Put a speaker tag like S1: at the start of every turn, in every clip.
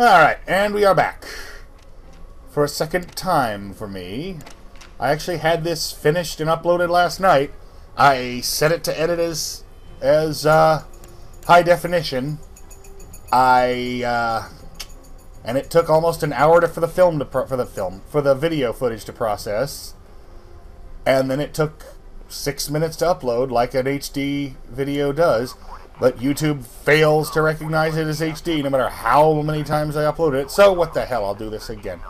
S1: Alright, and we are back. For a second time for me. I actually had this finished and uploaded last night. I set it to edit as high definition. And it took almost an hour for the video footage to process. And then it took 6 minutes to upload, like an HD video does. But YouTube fails to recognize it as HD no matter how many times I upload it. So what the hell, I'll do this again.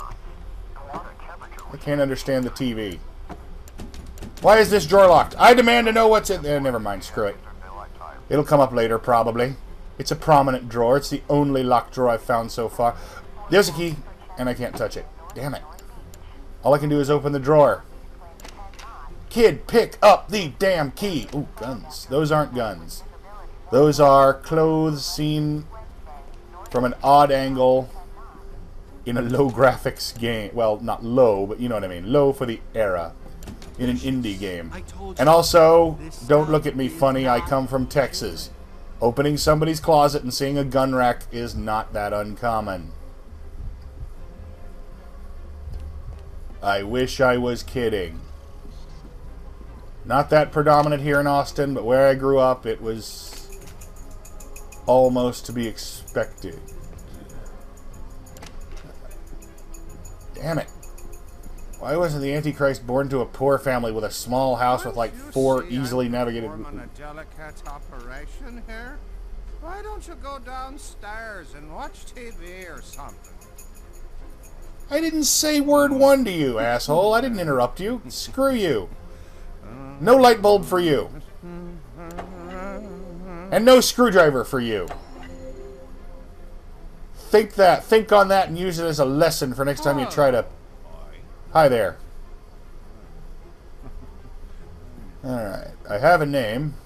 S1: I can't understand the TV. Why is this drawer locked? I demand to know what's in there. Never mind, screw it. It'll come up later, probably. It's a prominent drawer. It's the only locked drawer I've found so far. There's a key, and I can't touch it. Damn it. All I can do is open the drawer. Kid, pick up the damn key. Ooh, guns. Those aren't guns. Those are clothes seen from an odd angle in a low graphics game. Well, not low, but you know what I mean. Low for the era. In an indie game. And also, don't look at me funny, I come from Texas. Opening somebody's closet and seeing a gun rack is not that uncommon. I wish I was kidding. Not that predominant here in Austin, but where I grew up, it was almost to be expected. Damn it. Why wasn't the Antichrist born to a poor family with a small house with like 4 easily navigated...
S2: On a delicate operation here? Why don't you go downstairs and watch TV or something?
S1: I didn't say word one to you, asshole. I didn't interrupt you. Screw you. No light bulb for you. And no screwdriver for you. Think on that and use it as a lesson for next time you try to... Hi there. Alright, I have a name.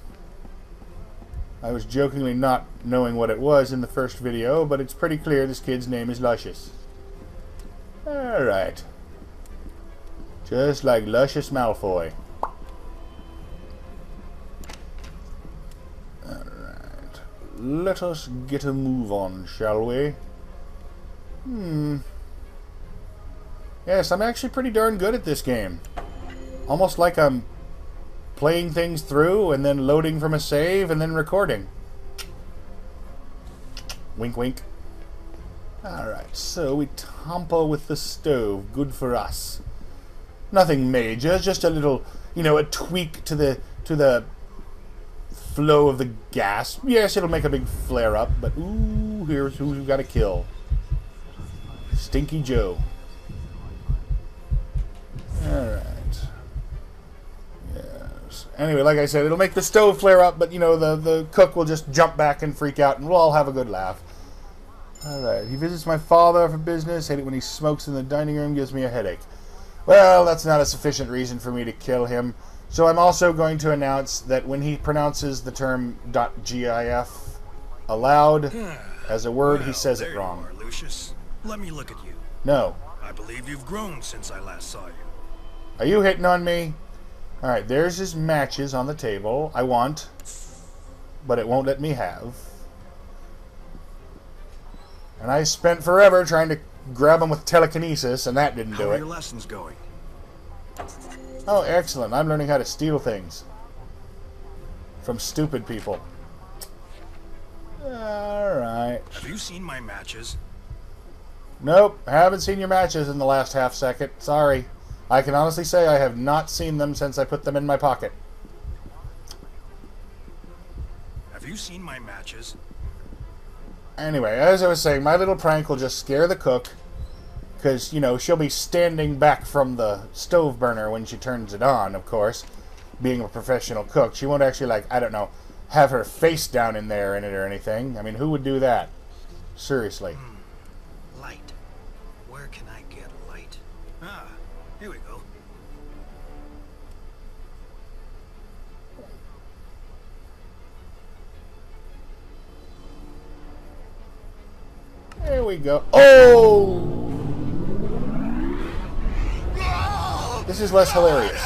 S1: I was jokingly not knowing what it was in the first video, but it's pretty clear this kid's name is Lucius. Alright. Just like Lucius Malfoy. Alright. Let us get a move on, shall we? Yes, I'm actually pretty darn good at this game. Almost like I'm playing things through and then loading from a save and then recording. Wink, wink. Alright, so we tamper with the stove. Good for us. Nothing major, just a little, you know, a tweak to the flow of the gas. Yes, it'll make a big flare up, but ooh, here's who we've got to kill. Stinky Joe. Alright. Yes. Anyway, like I said, it'll make the stove flare up, but, you know, the cook will just jump back and freak out, and we'll all have a good laugh. Alright. He visits my father for business. Hate it when he smokes in the dining room. Gives me a headache. Well, that's not a sufficient reason for me to kill him. So I'm also going to announce that when he pronounces the term .gif aloud as a word, he says it wrong.
S3: You are, Lucius. Let me look at you.
S1: No.
S3: I believe you've grown since I last saw you.
S1: Are you hitting on me? Alright, there's his matches on the table. I want, but it won't let me have. And I spent forever trying to grab him with telekinesis, and that didn't do it.
S3: How are your lessons going?
S1: Oh, excellent. I'm learning how to steal things. From stupid people. Alright.
S3: Have you seen my matches?
S1: Nope, haven't seen your matches in the last half second. Sorry. I can honestly say I have not seen them since I put them in my pocket.
S3: Have you seen my matches?
S1: Anyway, as I was saying, my little prank will just scare the cook. Because, you know, she'll be standing back from the stove burner when she turns it on, of course. Being a professional cook. She won't actually, like, I don't know, have her face down in there in it or anything. I mean, who would do that? Seriously.
S3: Light. Where can I get light? Ah, here we go.
S1: There we go. Oh! This is less hilarious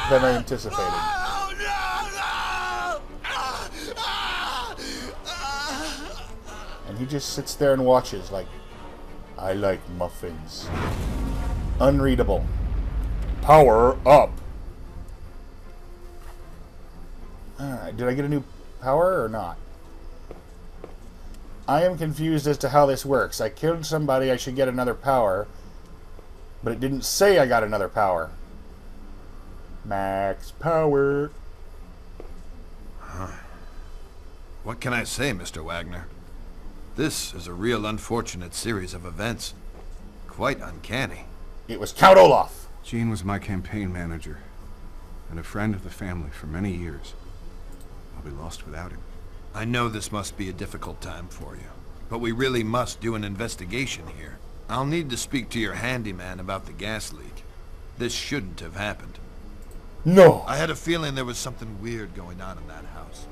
S1: than I anticipated. And he just sits there and watches like, I like muffins. Unreadable. Power up. Alright, did I get a new power or not? I am confused as to how this works. I killed somebody, I should get another power. But it didn't say I got another power. Max power.
S4: What can I say, Mr. Wagner? This is a real unfortunate series of events. Quite uncanny.
S1: It was Count Olaf.
S5: Gene was my campaign manager and a friend of the family for many years. I'll be lost without him.
S4: I know this must be a difficult time for you, but we really must do an investigation here. I'll need to speak to your handyman about the gas leak. This shouldn't have happened.
S1: No.
S4: I had a feeling there was something weird going on in that house.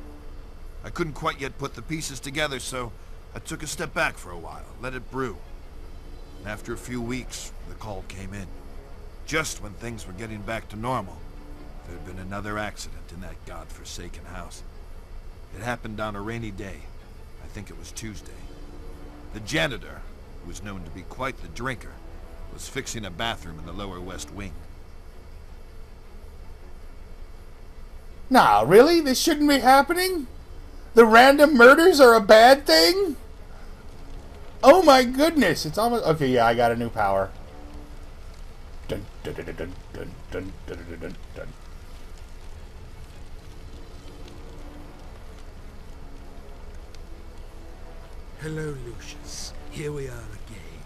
S4: I couldn't quite yet put the pieces together, so I took a step back for a while, let it brew. And after a few weeks, the call came in. Just when things were getting back to normal, there had been another accident in that godforsaken house. It happened on a rainy day. I think it was Tuesday. The janitor, who was known to be quite the drinker, was fixing a bathroom in the lower west wing.
S1: Nah, really? This shouldn't be happening? The random murders are a bad thing? Oh my goodness, it's almost... Okay, yeah, I got a new power. Dun, dun, dun, dun, dun, dun, dun, dun, dun, dun.
S3: Hello, Lucius. Here we are again.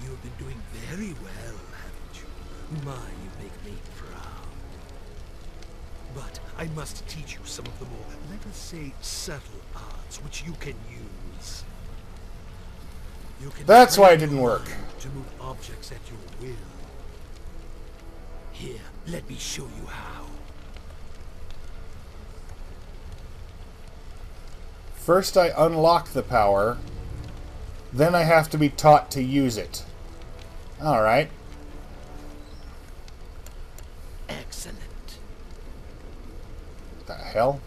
S3: You've been doing very well, haven't you? My, you make me proud. But I must teach you some of the more, let us say, subtle arts which you can use. You can
S1: That's why it
S3: train
S1: didn't
S3: your
S1: work.
S3: mind to move objects at your will. Here, let me show you how.
S1: First I unlock the power, then I have to be taught to use it. Alright.
S3: Excellent.
S1: What the hell?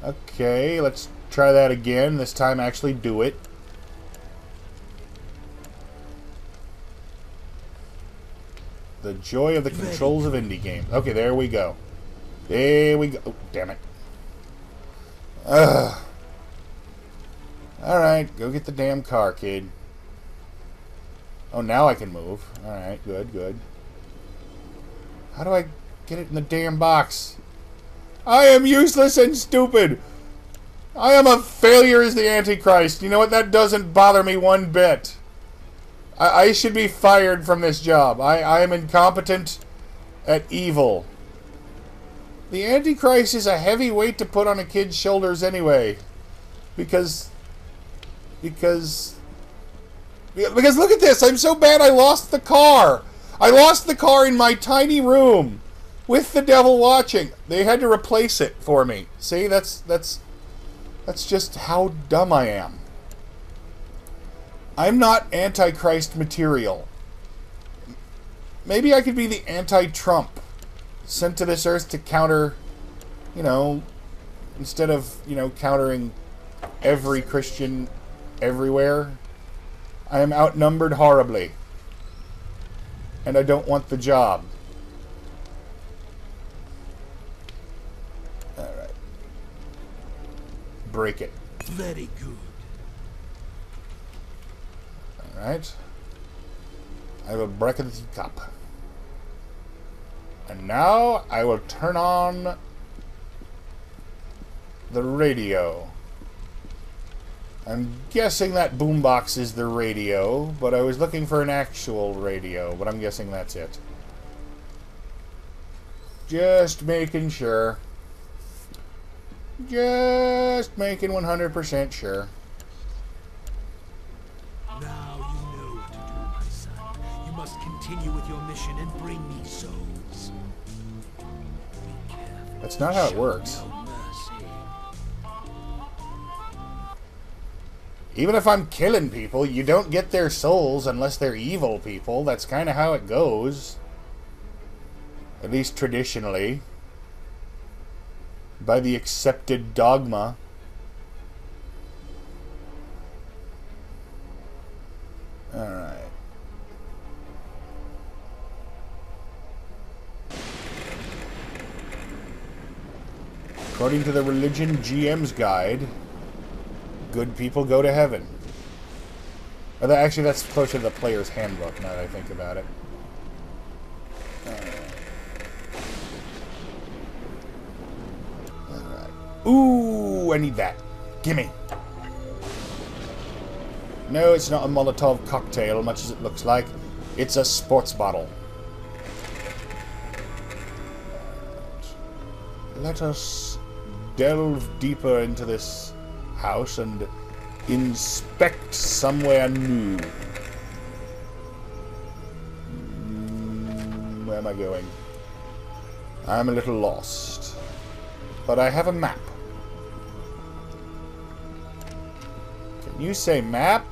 S1: Okay, let's try that again. This time actually do it. The joy of the controls of indie games. Okay, there we go. There we go. Oh, damn it. Ugh. Alright, go get the damn car, kid. Oh, now I can move. Alright, good, good. How do I get it in the damn box? I am useless and stupid! I am a failure as the Antichrist. You know what? That doesn't bother me one bit. I should be fired from this job. I am incompetent at evil. The Antichrist is a heavy weight to put on a kid's shoulders anyway. Because look at this. I'm so bad I lost the car. I lost the car in my tiny room with the devil watching. They had to replace it for me. See, that's just how dumb I am. I'm not Antichrist material. Maybe I could be the anti-Trump. Sent to this earth to counter, you know, instead of, you know, countering every Christian everywhere. I am outnumbered horribly. And I don't want the job. Alright. Break it.
S3: Very good.
S1: Alright. I will break the cup. And now I will turn on the radio. I'm guessing that boombox is the radio, but I was looking for an actual radio, but I'm guessing that's it. Just making sure. Just making 100% sure.
S3: Now you know what to do, my son. You must continue with your mission and bring me souls. Be careful.
S1: That's not how it works.
S3: Show no mercy.
S1: Even if I'm killing people, you don't get their souls unless they're evil people. That's kind of how it goes. At least traditionally. By the accepted dogma. Alright. According to the Religion GM's Guide, good people go to heaven. Actually, that's closer to the player's handbook, now that I think about it. Alright. Ooh, I need that. Gimme. No, it's not a Molotov cocktail, much as it looks like. It's a sports bottle. Let us delve deeper into this house and inspect somewhere new. Where am I going? I'm a little lost. But I have a map. Can you say map?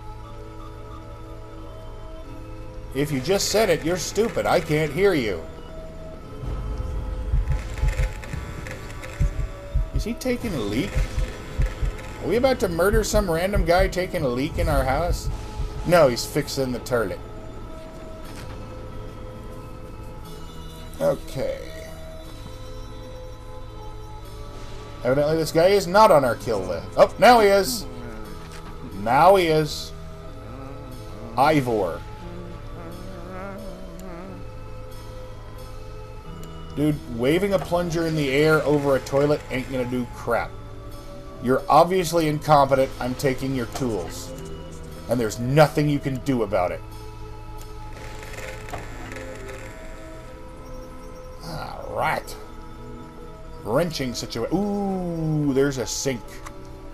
S1: If you just said it, you're stupid. I can't hear you. Is he taking a leak? Are we about to murder some random guy taking a leak in our house? No, he's fixing the toilet. Okay. Evidently this guy is not on our kill list. Oh, now he is. Now he is. Ivor. Dude, waving a plunger in the air over a toilet ain't gonna do crap. You're obviously incompetent. I'm taking your tools. And there's nothing you can do about it. Alright. Wrenching situation. Ooh, there's a sink.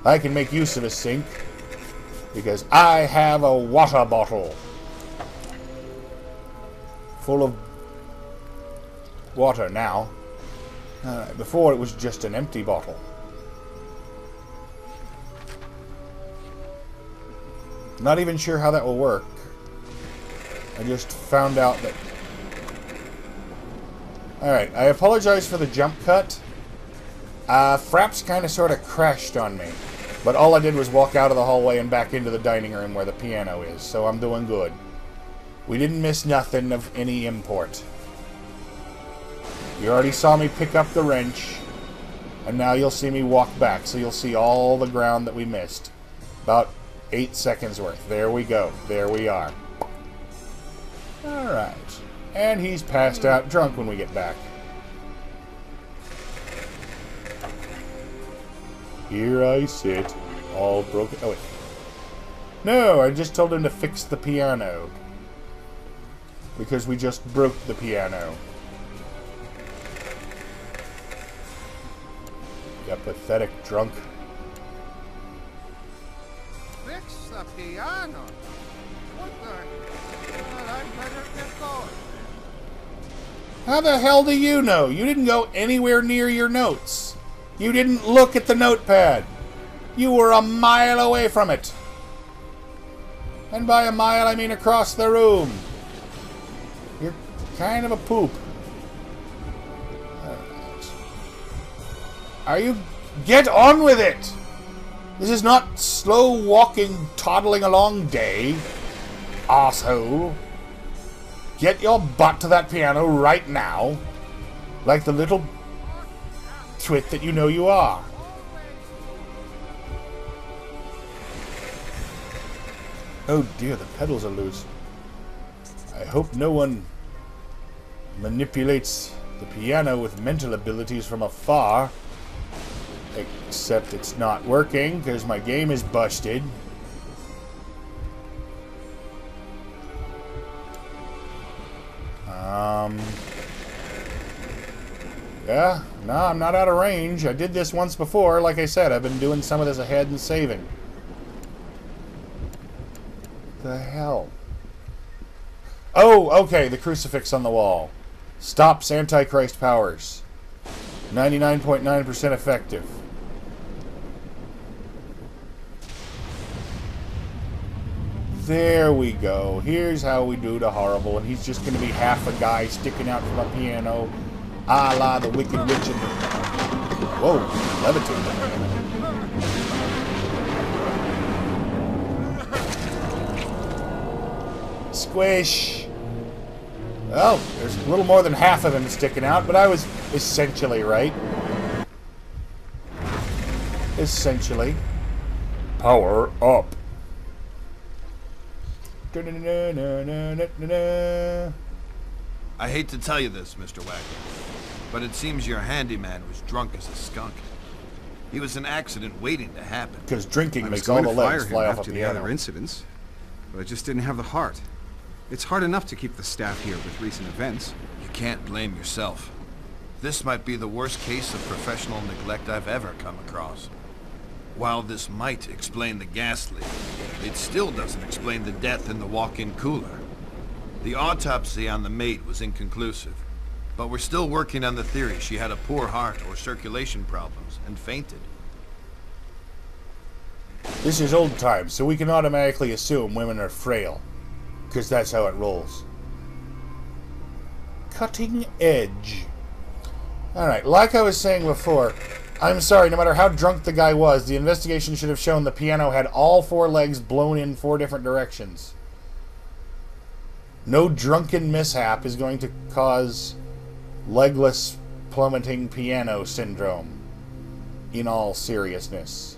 S1: I can make use of a sink. Because I have a water bottle. Full of water now. Before it was just an empty bottle. Not even sure how that will work. I just found out that... Alright, I apologize for the jump cut. Fraps kind of sort of crashed on me. But all I did was walk out of the hallway and back into the dining room where the piano is, so I'm doing good. We didn't miss nothing of any import. You already saw me pick up the wrench, and now you'll see me walk back, so you'll see all the ground that we missed. About 8 seconds worth. There we go. There we are. Alright. And he's passed out drunk when we get back. Here I sit, all broken. Oh, wait. No, I just told him to fix the piano. Because we just broke the piano. You pathetic drunk.
S2: Fix the piano? What the... Well, I better get going.
S1: How the hell do you know? You didn't go anywhere near your notes. You didn't look at the notepad. You were a mile away from it. And by a mile, I mean across the room. You're kind of a poop. Are you... Get on with it! This is not slow walking, toddling along day. Arsehole. Get your butt to that piano right now. Like the little twit that you know you are. Oh dear, the pedals are loose. I hope no one manipulates the piano with mental abilities from afar. Except it's not working, because my game is busted. Yeah, no, I'm not out of range. I did this once before. Like I said, I've been doing some of this ahead and saving. The hell? Oh, okay, the crucifix on the wall. Stops Antichrist powers. 99.9% effective. There we go. Here's how we do the horrible. And he's just going to be half a guy sticking out from a piano, a la the Wicked Witch of the... Whoa, levitating. Squish! Well, there's a little more than half of him sticking out, but I was essentially right. Essentially. Power up.
S4: I hate to tell you this, Mr. Wagner, but it seems your handyman was drunk as a skunk. He was an accident waiting to happen.
S1: Because drinking
S5: I was
S1: makes all
S5: going
S1: the
S5: to fire
S1: legs
S5: him
S1: fly off a
S5: after the
S1: piano.
S5: other incidents, but I just didn't have the heart. It's hard enough to keep the staff here with recent events.
S4: You can't blame yourself. This might be the worst case of professional neglect I've ever come across. While this might explain the gas leak, it still doesn't explain the death in the walk-in cooler. The autopsy on the maid was inconclusive, but we're still working on the theory she had a poor heart or circulation problems and fainted.
S1: This is old times, so we can automatically assume women are frail. Because that's how it rolls. Cutting edge. Alright, like I was saying before, I'm sorry, no matter how drunk the guy was, the investigation should have shown the piano had all 4 legs blown in 4 different directions. No drunken mishap is going to cause legless plummeting piano syndrome. In all seriousness.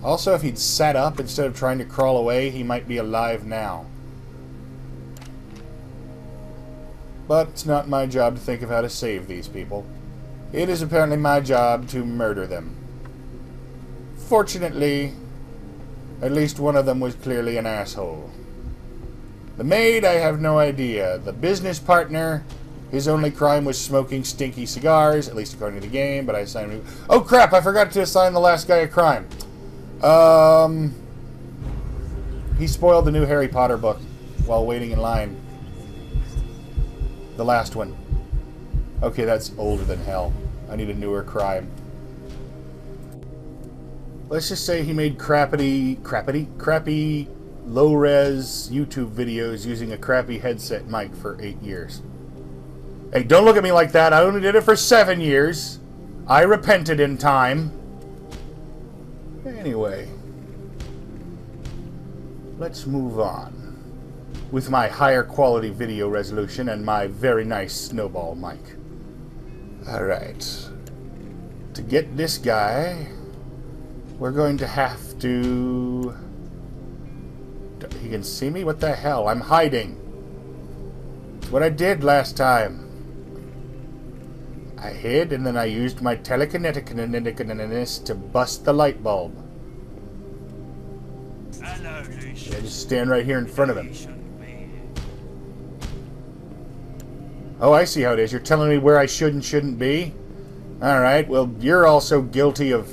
S1: Also, if he'd sat up instead of trying to crawl away, he might be alive now. But it's not my job to think of how to save these people. It is apparently my job to murder them. Fortunately, at least one of them was clearly an asshole. The maid, I have no idea. The business partner, his only crime was smoking stinky cigars, at least according to the game, but I assigned him... Oh crap, I forgot to assign the last guy a crime. He spoiled the new Harry Potter book while waiting in line. The last one. Okay, that's older than hell. I need a newer crime. Let's just say he made crappy low-res YouTube videos using a crappy headset mic for 8 years. Hey, don't look at me like that. I only did it for 7 years. I repented in time. Anyway, let's move on with my higher quality video resolution and my very nice snowball mic. Alright, to get this guy, we're going to have to... He can see me? What the hell? I'm hiding. It's what I did last time. I hid and then I used my telekineticness to bust the light bulb.
S3: Hello, Lucius.
S1: Yeah, just stand right here in front of him. Oh, I see how it is. You're telling me where I should and shouldn't be? Alright, well, you're also guilty of...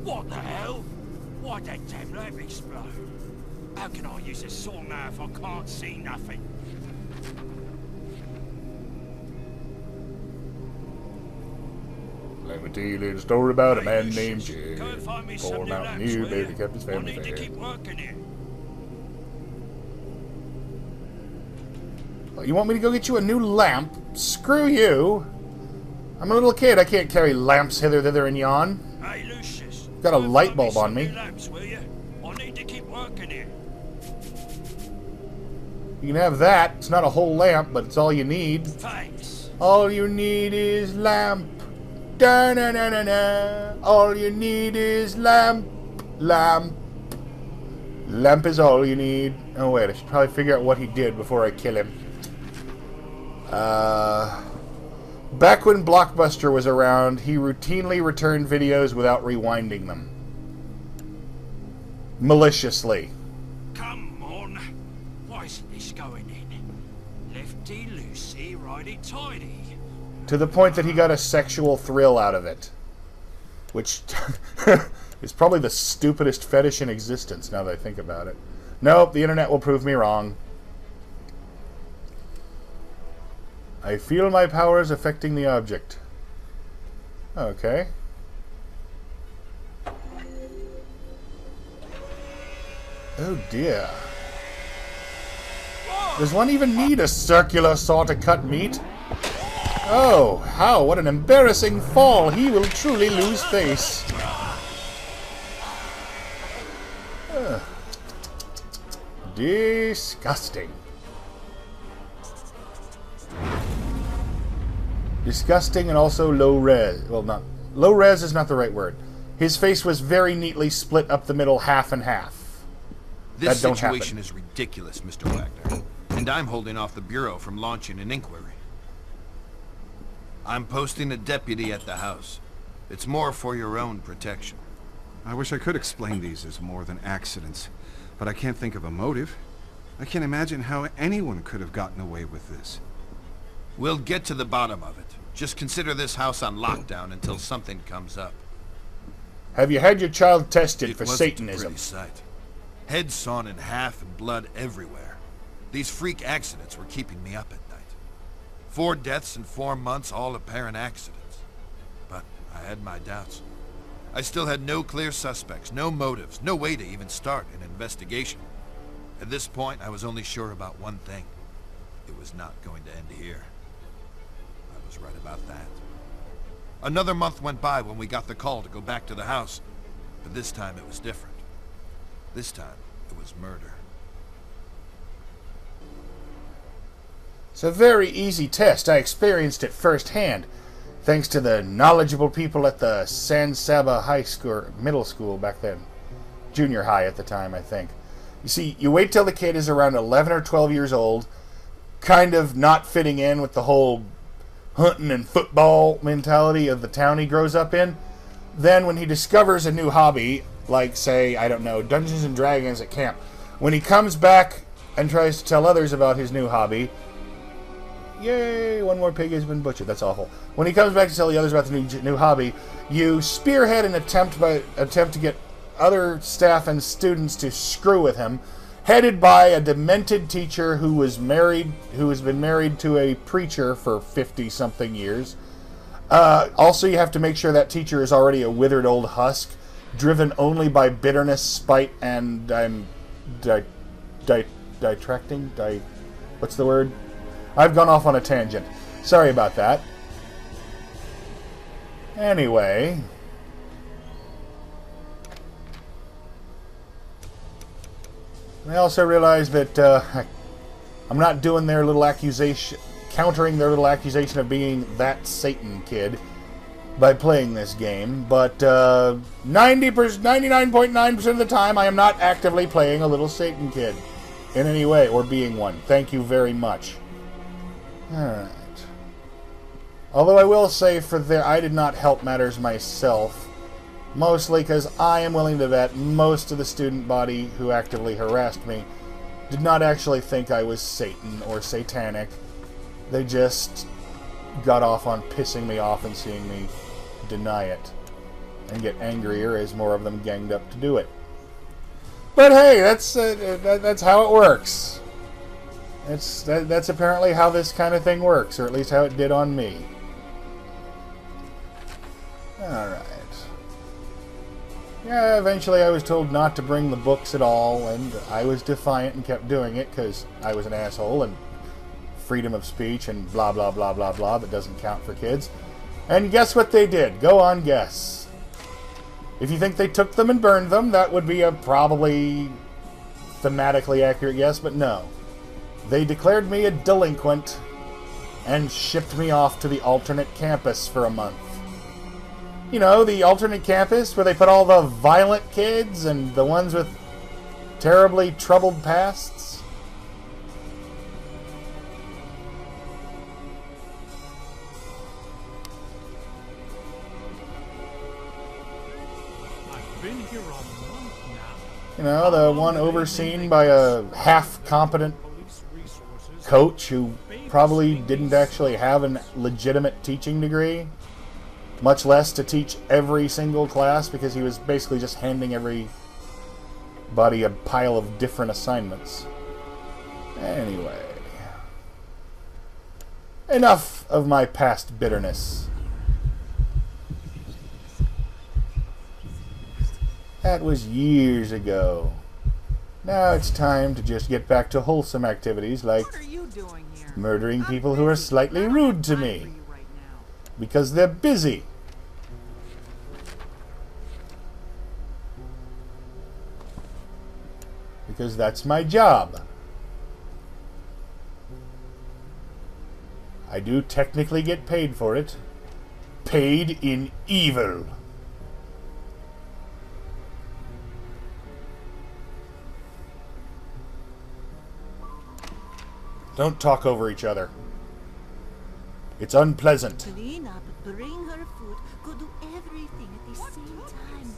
S3: What the hell? Why that damn lamp explode? How can I use a saw now if I can't see nothing?
S1: Let me tell you a little story about a man named Jay.
S3: Go and find me
S1: Poor
S3: some new
S1: Mountain
S3: lamps,
S1: Dew,
S3: will
S1: baby,
S3: you?
S1: kept his
S3: I
S1: family
S3: need to
S1: fed.
S3: keep working here.
S1: Oh, you want me to go get you a new lamp? Screw you. I'm a little kid. I can't carry lamps hither, thither, and yon.
S3: Hey, Lucius.
S1: Got a
S3: go and
S1: light
S3: find
S1: bulb on
S3: some
S1: me.
S3: new lamps, will you? I need to keep working here.
S1: You can have that. It's not a whole lamp, but it's all you need.
S3: Thanks.
S1: All you need is lamp. Da-na-na-na-na. All you need is lamp. Lamp. Lamp is all you need. Oh, wait. I should probably figure out what he did before I kill him. Back when Blockbuster was around, he routinely returned videos without rewinding them. Maliciously.
S3: Come on. Why isn't this going in? Lefty loosey, righty tighty.
S1: To the point that he got a sexual thrill out of it. Which is probably the stupidest fetish in existence, now that I think about it. Nope, the internet will prove me wrong. I feel my powers affecting the object. Okay. Oh dear. Does one even need a circular saw to cut meat? Oh, how? What an embarrassing fall. He will truly lose face. Disgusting. Disgusting and also low res. Well, not low res is not the right word. His face was very neatly split up the middle, half and half.
S4: This
S1: That don't
S4: situation
S1: happen.
S4: is ridiculous, Mr. Wagner. And I'm holding off the Bureau from launching an inquiry. I'm posting a deputy at the house. It's more for your own protection.
S5: I wish I could explain these as more than accidents, but I can't think of a motive. I can't imagine how anyone could have gotten away with this.
S4: We'll get to the bottom of it. Just consider this house on lockdown until something comes up.
S1: Have you had your child tested
S4: It
S1: for
S4: wasn't a
S1: Satanism?
S4: pretty sight. Heads sawn in half and blood everywhere. These freak accidents were keeping me up at night. 4 deaths in 4 months, all apparent accidents. But I had my doubts. I still had no clear suspects, no motives, no way to even start an investigation. At this point, I was only sure about one thing. It was not going to end here. I was right about that. Another month went by when we got the call to go back to the house. But this time it was different. This time it was murder.
S1: It's a very easy test. I experienced it firsthand, thanks to the knowledgeable people at the San Saba High School, middle school back then. Junior high at the time, I think. You see, you wait till the kid is around 11 or 12 years old, kind of not fitting in with the whole hunting and football mentality of the town he grows up in. Then when he discovers a new hobby, like, say, I don't know, Dungeons and Dragons at camp, when he comes back and tries to tell others about his new hobby, yay, one more pig has been butchered. That's awful. When he comes back to tell the others about the new hobby, you spearhead an attempt to get other staff and students to screw with him, headed by a demented teacher who has been married to a preacher for 50-something years. Also, you have to make sure that teacher is already a withered old husk, driven only by bitterness, spite, and what's the word? I've gone off on a tangent. Sorry about that. Anyway, I also realized that I'm not doing their little accusation, countering their little accusation of being that Satan kid by playing this game, but 99.9% of the time I am not actively playing a little Satan kid in any way, or being one. Thank you very much. Alright. Although I will say I did not help matters myself, mostly because I am willing to bet most of the student body who actively harassed me did not actually think I was Satan or satanic. They just got off on pissing me off and seeing me deny it, and get angrier as more of them ganged up to do it. But hey, that's how it works. That's apparently how this kind of thing works, or at least how it did on me. Alright. Yeah, eventually I was told not to bring the books at all, and I was defiant and kept doing it because I was an asshole, and freedom of speech and blah blah blah blah blah that doesn't count for kids. And guess what they did? Go on, guess. If you think they took them and burned them, that would be a probably thematically accurate guess, but no. They declared me a delinquent and shipped me off to the alternate campus for a month. You know, the alternate campus where they put all the violent kids and the ones with terribly troubled pasts.
S3: I've been here a month now.
S1: You know, the one overseen by a half-competent
S3: Police resources.
S1: coach who probably didn't actually have a legitimate teaching degree, much less to teach every single class, because he was basically just handing everybody a pile of different assignments. Anyway, enough of my past bitterness. That was years ago. Now it's time to just get back to wholesome activities like
S6: What are you doing here?
S1: murdering people who are slightly rude to me, because they're busy. Because that's my job. I do technically get paid for it. Paid in evil. Don't talk over each other. It's unpleasant.
S6: Clean up, bring her food, go do everything at the same time.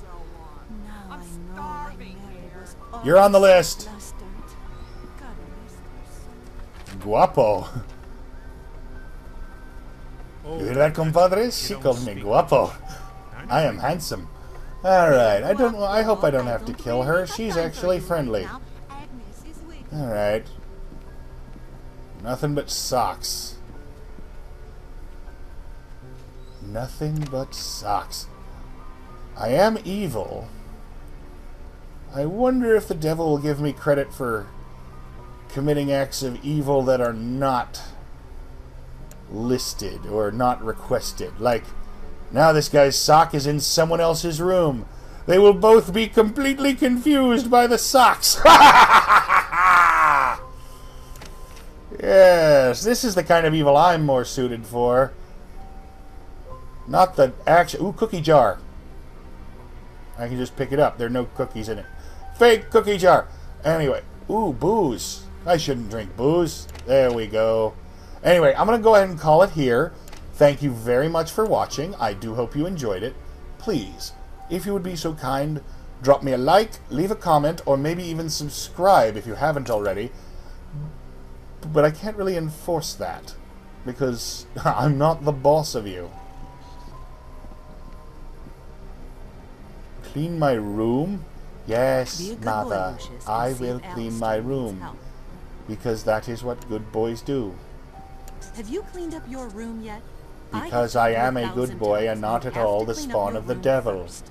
S6: Now I know why Mary was
S1: You're on the
S6: always
S1: list.
S6: flustered. God rest her soul.
S1: Guapo. You hear that, compadre? She called me guapo. I am handsome. Alright, I hope I don't have to kill her. She's actually friendly.
S6: Now, Agnes is waiting.
S1: Alright. Nothing but socks. Nothing but socks. I am evil. I wonder if the devil will give me credit for committing acts of evil that are not listed or not requested. Like, now this guy's sock is in someone else's room. They will both be completely confused by the socks. Yes, this is the kind of evil I'm more suited for. Not the action. Ooh, cookie jar. I can just pick it up. There are no cookies in it. Fake cookie jar. Anyway. Ooh, booze. I shouldn't drink booze. There we go. Anyway, I'm going to go ahead and call it here. Thank you very much for watching. I do hope you enjoyed it. Please, if you would be so kind, drop me a like, leave a comment, or maybe even subscribe if you haven't already. But I can't really enforce that, because I'm not the boss of you. Clean my room? Yes,
S6: Be a good boy,
S1: mother.
S6: Lucius, and
S1: I
S6: save
S1: will
S6: Alice
S1: clean my
S6: from
S1: room,
S6: help.
S1: because that is what good boys do.
S6: Have you cleaned up your room yet?
S1: Because
S6: have
S1: I am a
S6: 1,000
S1: good boy
S6: times
S1: and not
S6: you
S1: at
S6: have
S1: all
S6: to
S1: the
S6: clean up
S1: spawn
S6: your
S1: of the
S6: room
S1: devil.
S6: first.